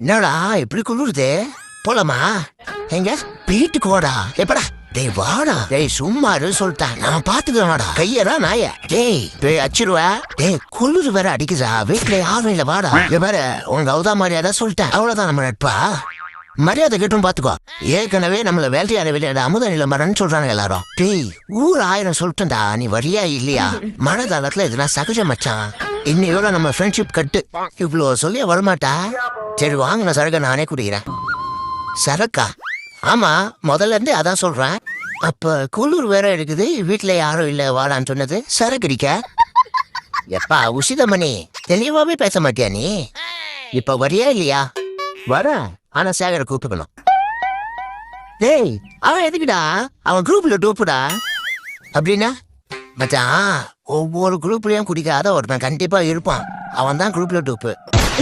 என்னடா இப்படி குளிருது? போலாமா? எங்க வீட்டுக்கு வாடா. எப்படா? டேய் வாடா. டேய் சும்மா சொல்லிட்டேன், நான் பாத்துக்கிறேன்டா. கையடா நாய. டேய் அச்சிருவா. டேய் குளிர் வேற அடிக்குதா, வீட்டுல யாரும் இல்ல, வாடா. பாரு உங்க கௌதா மரியாதை சொல்லிட்டேன், அவ்வளவுதான் நம்ம நட்பா. மரியாதை கேட்டும் பாத்துக்கோ. ஏற்கனவே நம்மள வேட்டையாட விளையாட அமுத நிலமரன்னு சொல்றாங்க எல்லாரும். டேய் ஊர் 1000 சொல்லிட்டேன்டா, நீ வரியா இல்லையா? மழை காலத்துல இதெல்லாம் சகஜம் மச்சான். இன்னையோட நம்ம ஃப்ரெண்ட்ஷிப் கட்டு. இவ்வளோ சொல்லிய வரமாட்டா. சரி வாங்கின சரக்க நானே குடிக்கிறேன். சரக்கா? ஆமா, முதல்ல இருந்து அதான் சொல்றேன். அப்ப குளிர் வேற இருக்குது, வீட்டுல யாரும் இல்ல வாடான்னு சொன்னது சரக்கு அடிக்க. எப்பா உசிதமணி, தெளிவாவே பேச மாட்டியா நீ? இப்ப வரியா இல்லையா? வர, ஆனா சேகரை கூப்பிட்டுக்கணும். டேய் அவன் எதுக்குடா? அவன் குரூப்ல டூப்புடா. அப்படின்னா மச்சான், ஒவ்வொரு குரூப்லயும் குடிக்காத ஒருத்தன் கண்டிப்பா இருப்பான், அவன் தான் குரூப்ல டூப்பு.